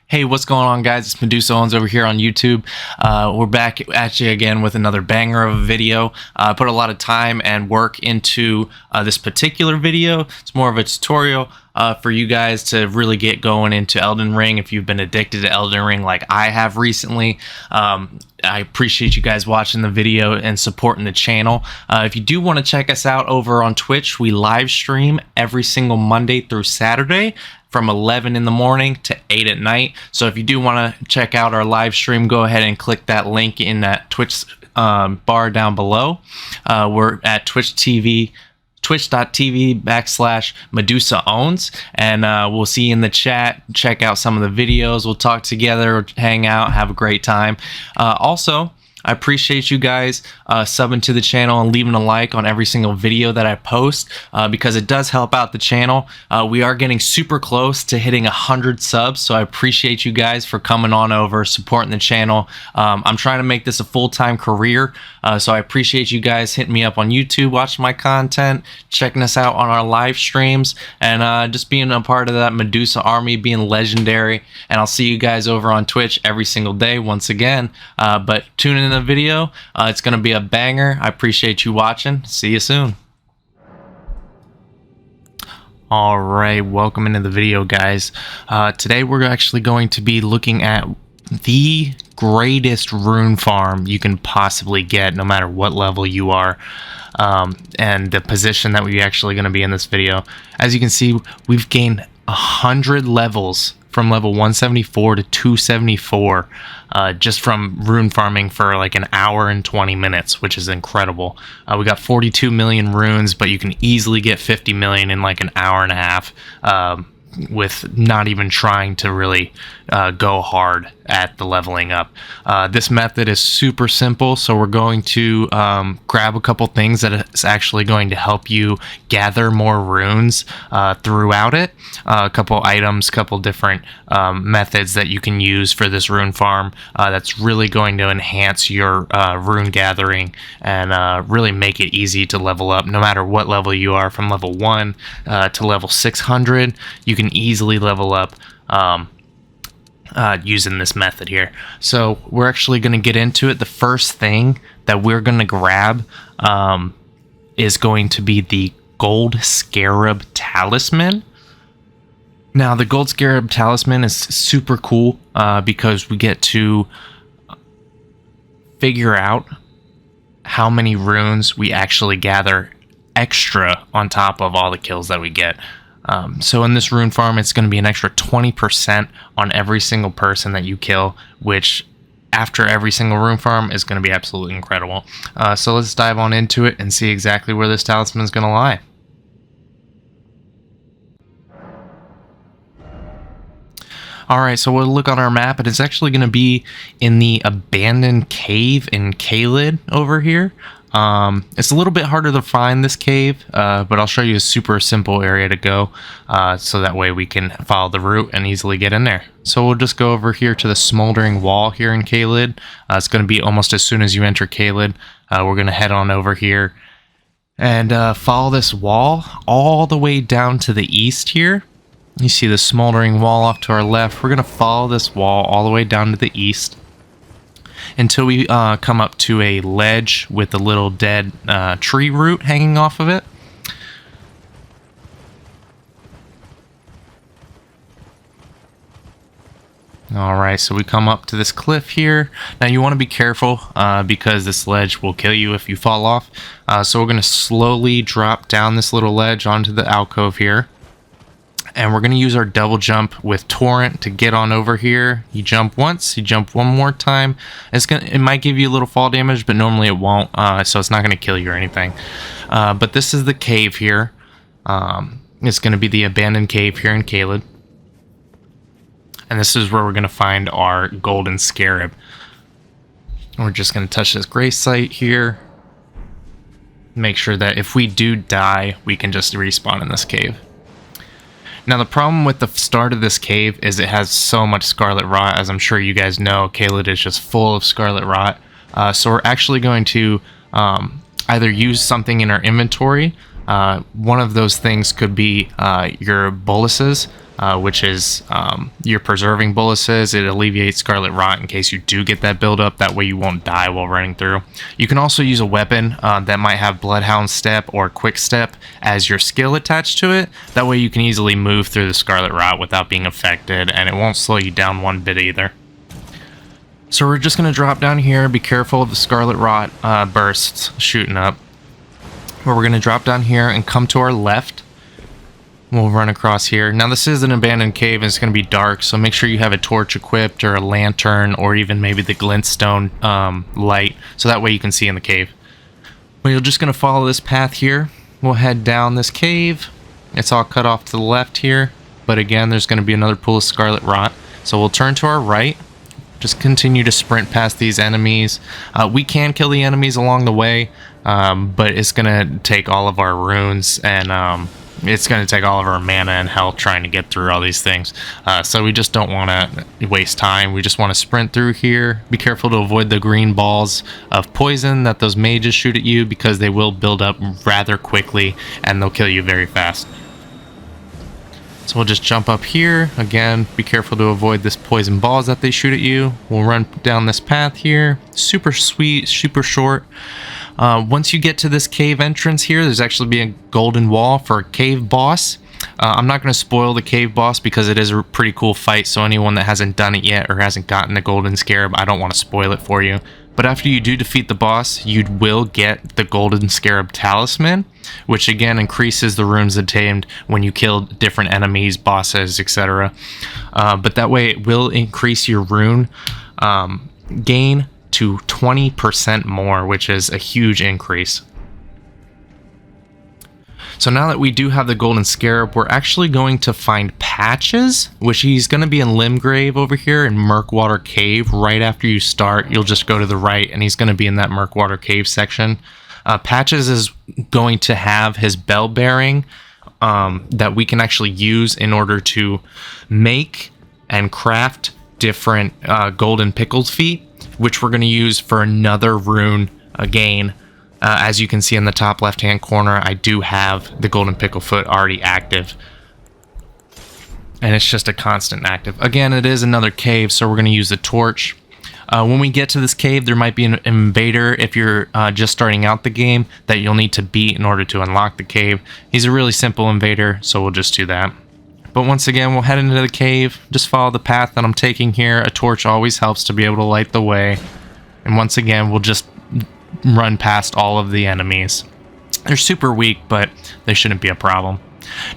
Hey, what's going on, guys? It's Medusa Owens over here on YouTube. We're back at you again with another banger of a video. I put a lot of time and work into this particular video. It's more of a tutorial for you guys to really get going into Elden Ring if you've been addicted to Elden Ring like I have recently. I appreciate you guys watching the video and supporting the channel. If you do want to check us out over on Twitch, we live stream every single Monday through Saturday from 11 in the morning to 8 at night. So if you do want to check out our live stream, go ahead and click that link in that Twitch bar down below. We're at twitch.tv/Medusa Owns, and we'll see you in the chat. Check out some of the videos. We'll talk together, hang out, have a great time. Also, I appreciate you guys subbing to the channel and leaving a like on every single video that I post because it does help out the channel. We are getting super close to hitting 100 subs, so I appreciate you guys for coming on over, supporting the channel. I'm trying to make this a full-time career, so I appreciate you guys hitting me up on YouTube, watching my content, checking us out on our live streams, and just being a part of that Medusa army, being legendary. And I'll see you guys over on Twitch every single day once again. But tune in the video. It's going to be a banger. I appreciate you watching. See you soon. All right, welcome into the video, guys. Today we're actually going to be looking at the greatest rune farm you can possibly get, no matter what level you are, and the position that we're actually going to be in this video. As you can see, we've gained 100 levels from level 174 to 274 just from rune farming for like an hour and 20 minutes, which is incredible. We got 42 million runes, but you can easily get 50 million in like an hour and a half with not even trying to really go hard at the leveling up. This method is super simple, so we're going to grab a couple things that is actually going to help you gather more runes throughout it. A couple items, couple different methods that you can use for this rune farm that's really going to enhance your rune gathering and really make it easy to level up. No matter what level you are, from level 1 to level 600, you can easily level up using this method here. So we're actually going to get into it. The first thing that we're going to grab is going to be the Gold Scarab Talisman. Now, the Gold Scarab Talisman is super cool because we get to figure out how many runes we actually gather extra on top of all the kills that we get. So in this rune farm, it's going to be an extra 20% on every single person that you kill, which after every single rune farm is going to be absolutely incredible. So let's dive on into it and see exactly where this talisman is going to lie. Alright, so we'll look on our map, and it's actually going to be in the abandoned cave in Caelid over here. It's a little bit harder to find this cave, but I'll show you a super simple area to go, so that way we can follow the route and easily get in there. So we'll just go over here to the smoldering wall here in Caelid. It's going to be almost as soon as you enter Caelid. We're going to head on over here and follow this wall all the way down to the east here. You see the smoldering wall off to our left. We're going to follow this wall all the way down to the east until we come up to a ledge with a little dead tree root hanging off of it. Alright, so we come up to this cliff here. Now you want to be careful because this ledge will kill you if you fall off. So we're going to slowly drop down this little ledge onto the alcove here. And we're going to use our double jump with Torrent to get on over here. You jump once, you jump one more time. It might give you a little fall damage, but normally it won't, so it's not going to kill you or anything. But this is the cave here. It's going to be the abandoned cave here in Caelid. And this is where we're going to find our golden scarab. We're just going to touch this gray site here. Make sure that if we do die, we can just respawn in this cave. Now, the problem with the start of this cave is it has so much scarlet rot. As I'm sure you guys know, Caelid is just full of scarlet rot. So we're actually going to either use something in our inventory. One of those things could be your boluses. which is your preserving boluses. It alleviates scarlet rot in case you do get that buildup. That way you won't die while running through. You can also use a weapon that might have Bloodhound Step or Quick Step as your skill attached to it. That way you can easily move through the scarlet rot without being affected, and it won't slow you down one bit either. So we're just going to drop down here. Be careful of the scarlet rot bursts shooting up. But we're going to drop down here and come to our left. We'll run across here. Now this is an abandoned cave and it's going to be dark, so make sure you have a torch equipped or a lantern or even maybe the glintstone light, so that way you can see in the cave. But you're just going to follow this path here. We'll head down this cave. It's all cut off to the left here, but again there's going to be another pool of scarlet rot. So we'll turn to our right. Just continue to sprint past these enemies. We can kill the enemies along the way, but it's going to take all of our runes and it's going to take all of our mana and health trying to get through all these things. So we just don't want to waste time. We just want to sprint through here. Be careful to avoid the green balls of poison that those mages shoot at you, because they will build up rather quickly and they'll kill you very fast. So we'll just jump up here. Again, be careful to avoid this poison balls that they shoot at you. We'll run down this path here. Super sweet, super short. Once you get to this cave entrance here, there's actually be a golden wall for a cave boss. I'm not going to spoil the cave boss because it is a pretty cool fight, so anyone that hasn't done it yet or hasn't gotten the golden scarab, I don't want to spoil it for you. But after you do defeat the boss, you will get the golden scarab talisman, which again increases the runes attained when you kill different enemies, bosses, etc. But that way it will increase your rune gain to 20% more, which is a huge increase. So now that we do have the golden scarab, we're actually going to find Patches, which he's going to be in Limgrave over here in Murkwater Cave. Right after you start, you'll just go to the right and he's going to be in that Murkwater Cave section. Patches is going to have his bell bearing that we can actually use in order to make and craft different golden pickled feet, which we're going to use for another rune again. As you can see in the top left hand corner, I do have the golden pickle foot already active, and it's just a constant active. Again, it is another cave, so we're going to use the torch. When we get to this cave, there might be an invader if you're just starting out the game that you'll need to beat in order to unlock the cave. He's a really simple invader, so we'll just do that. But once again, we'll head into the cave. Just follow the path that I'm taking here. A torch always helps to be able to light the way. And once again, we'll just run past all of the enemies. They're super weak, but they shouldn't be a problem.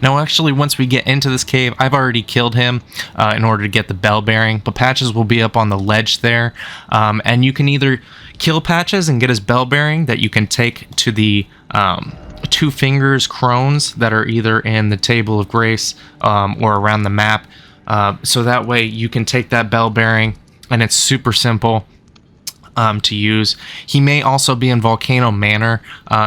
Now actually, once we get into this cave, I've already killed him in order to get the bell bearing, but Patches will be up on the ledge there, and you can either kill Patches and get his bell bearing that you can take to the two fingers crones that are either in the table of grace or around the map, so that way you can take that bell bearing, and it's super simple to use. He may also be in Volcano Manor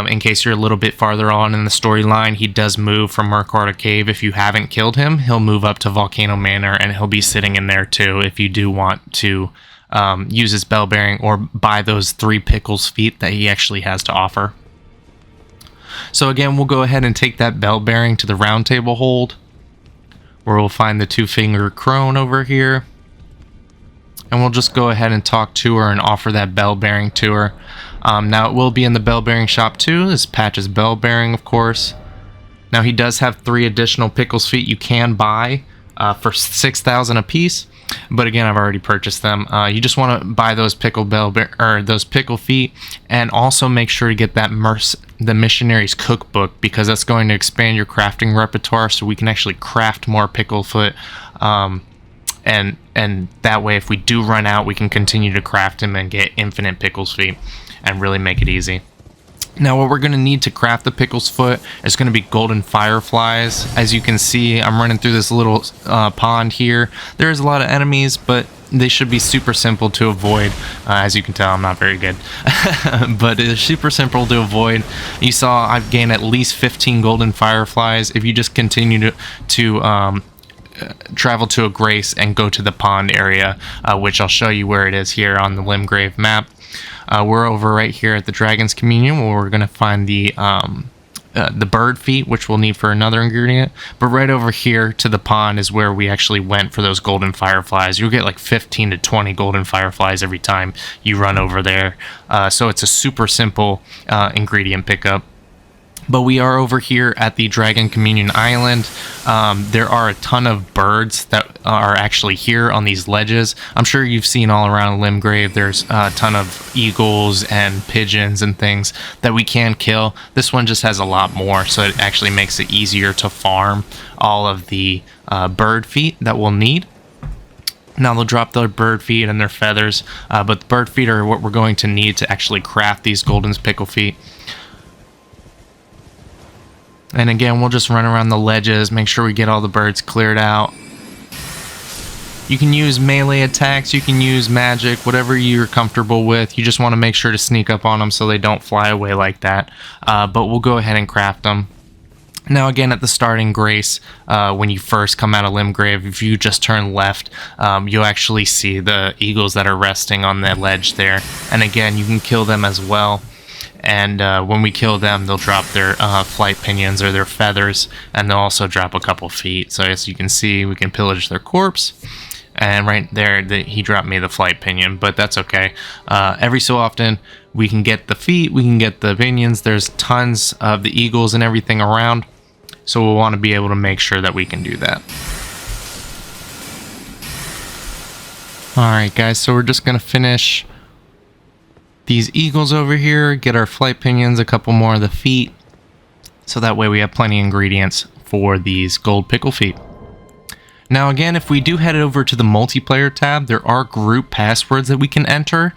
in case you're a little bit farther on in the storyline. He does move from Murkwater Cave. If you haven't killed him, he'll move up to Volcano Manor and he'll be sitting in there too if you do want to use his bell bearing or buy those 3 pickles feet that he actually has to offer. So again, we'll go ahead and take that bell bearing to the round table hold, where we'll find the 2-finger crone over here. And we'll just go ahead and talk to her and offer that bell bearing to her. Now it will be in the bell bearing shop too. This Patch's bell bearing, of course. Now he does have 3 additional pickles feet you can buy for 6,000 a piece. But again, I've already purchased them. You just want to buy those pickle feet, and also make sure to get that the Missionary's Cookbook, because that's going to expand your crafting repertoire, so we can actually craft more pickle foot. And that way, if we do run out, we can continue to craft them and get infinite pickles feet and really make it easy. Now what we're going to need to craft the pickles foot is going to be golden fireflies. As you can see, I'm running through this little pond here. There's a lot of enemies, but they should be super simple to avoid. As you can tell, I'm not very good. But it's super simple to avoid. You saw I've gained at least 15 golden fireflies. If you just continue to travel to a grace and go to the pond area, which I'll show you where it is here on the Limgrave map. We're over right here at the Dragon's Communion, where we're going to find the the bird feet, which we'll need for another ingredient. But right over here to the pond is where we actually went for those golden fireflies. You'll get like 15 to 20 golden fireflies every time you run over there. So it's a super simple ingredient pickup. But we are over here at the Dragon Communion Island. There are a ton of birds that are actually here on these ledges. I'm sure you've seen all around Limgrave. There's a ton of eagles and pigeons and things that we can kill. This one just has a lot more, so it actually makes it easier to farm all of the bird feet that we'll need. Now they'll drop their bird feet and their feathers, but the bird feet are what we're going to need to actually craft these golden pickle feet. And again, we'll just run around the ledges, make sure we get all the birds cleared out. You can use melee attacks, you can use magic, whatever you're comfortable with. You just want to make sure to sneak up on them so they don't fly away like that. But we'll go ahead and craft them. Now again, at the starting Grace, when you first come out of Limgrave, if you just turn left, you'll actually see the eagles that are resting on that ledge there. And again, you can kill them as well. And when we kill them, they'll drop their flight pinions or their feathers, and they'll also drop a couple feet. So as you can see, we can pillage their corpse. And right there, he dropped me the flight pinion, but that's okay. Every so often, we can get the feet, we can get the pinions. There's tons of the eagles and everything around, so we'll want to be able to make sure that we can do that. Alright guys, so we're just going to finish these eagles over here, get our flight pinions, a couple more of the feet, so that way we have plenty of ingredients for these gold pickle feet. Now again, if we do head over to the multiplayer tab, there are group passwords that we can enter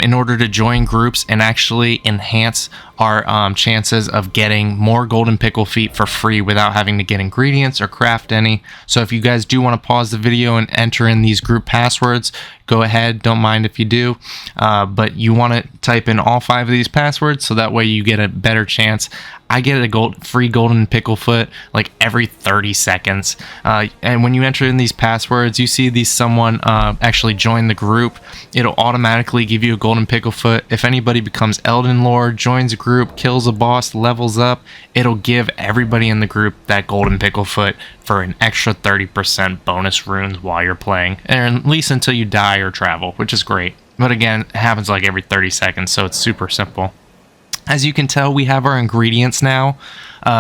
in order to join groups and actually enhance our chances of getting more golden pickle feet for free without having to get ingredients or craft any. So if you guys do want to pause the video and enter in these group passwords, go ahead, don't mind if you do, but you want to type in all 5 of these passwords so that way you get a better chance. I get a free golden pickle foot like every 30 seconds. And when you enter in these passwords, you see someone actually join the group. It'll automatically give you a golden pickle foot. If anybody becomes Elden Lord, joins a group, kills a boss, levels up, it'll give everybody in the group that golden pickle foot for an extra 30% bonus runes while you're playing, and at least until you die or travel, which is great. But again, it happens like every 30 seconds, so it's super simple. As you can tell, we have our ingredients now.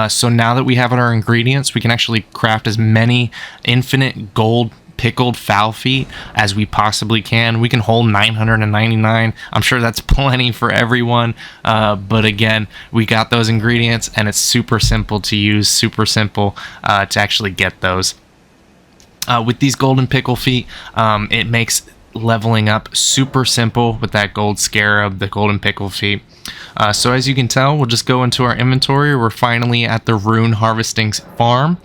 So now that we have our ingredients, we can actually craft as many infinite gold pickled fowl feet as we possibly can. We can hold 999. I'm sure that's plenty for everyone. But again, we got those ingredients, and it's super simple to use, super simple to actually get those. With these golden pickle feet, it makes leveling up super simple with that gold scarab, the golden pickle feet. So as you can tell, we'll just go into our inventory. We're finally at the rune harvesting farm.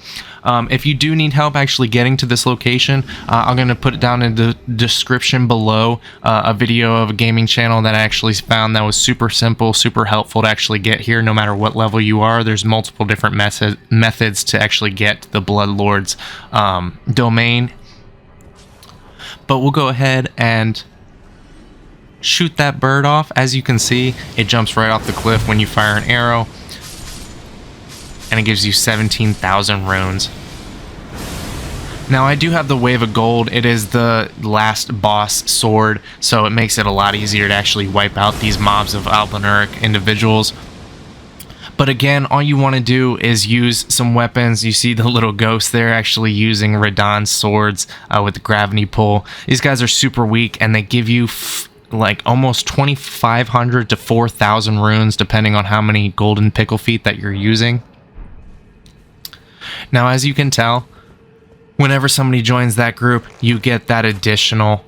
If you do need help actually getting to this location, I'm going to put it down in the description below, a video of a gaming channel that I actually found that was super simple, super helpful to actually get here no matter what level you are. There's multiple different methods to actually get to the Blood Lord's domain. But we'll go ahead and shoot that bird off. As you can see, it jumps right off the cliff when you fire an arrow, and it gives you 17,000 runes. Now I do have the Wave of Gold. It is the last boss sword, so it makes it a lot easier to actually wipe out these mobs of Albinauric individuals. But again, all you want to do is use some weapons. You see the little ghost there actually using Radahn's swords with the gravity pull. These guys are super weak, and they give you like almost 2,500 to 4,000 runes depending on how many golden pickle feet that you're using. Now as you can tell, whenever somebody joins that group, you get that additional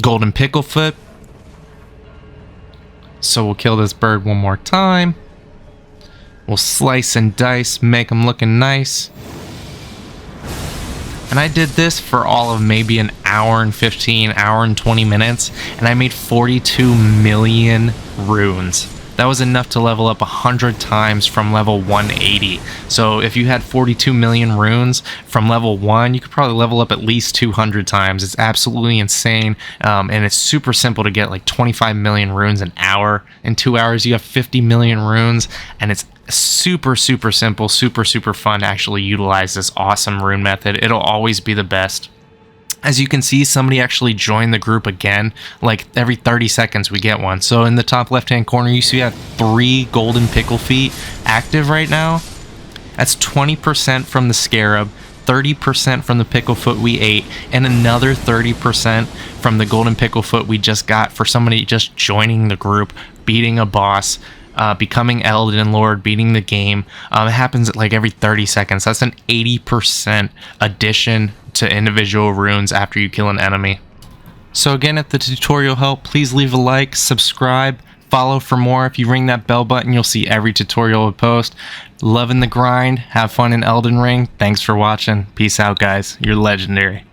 golden pickle foot. So we'll kill this bird one more time. We'll slice and dice, make them looking nice. And I did this for all of maybe an hour and 15, hour and 20 minutes, and I made 42 million runes. That was enough to level up 100 times from level 180. So if you had 42 million runes from level 1, you could probably level up at least 200 times. It's absolutely insane, and it's super simple to get like 25 million runes an hour. In 2 hours, you have 50 million runes, and it's Super simple, super fun to actually utilize this awesome rune method. It'll always be the best. As you can see, somebody actually joined the group again. Like every 30 seconds we get one. So in the top left hand corner, you see we have 3 golden pickle feet active right now. That's 20% from the scarab, 30% from the pickle foot we ate, and another 30% from the golden pickle foot we just got for somebody just joining the group, beating a boss, becoming Elden Lord, beating the game. It happens at like every 30 seconds. That's an 80% addition to individual runes after you kill an enemy. So again, if the tutorial helped, please leave a like, subscribe, follow for more. If you ring that bell button, you'll see every tutorial I post. Loving the grind, have fun in Elden Ring. Thanks for watching. Peace out, guys. You're legendary.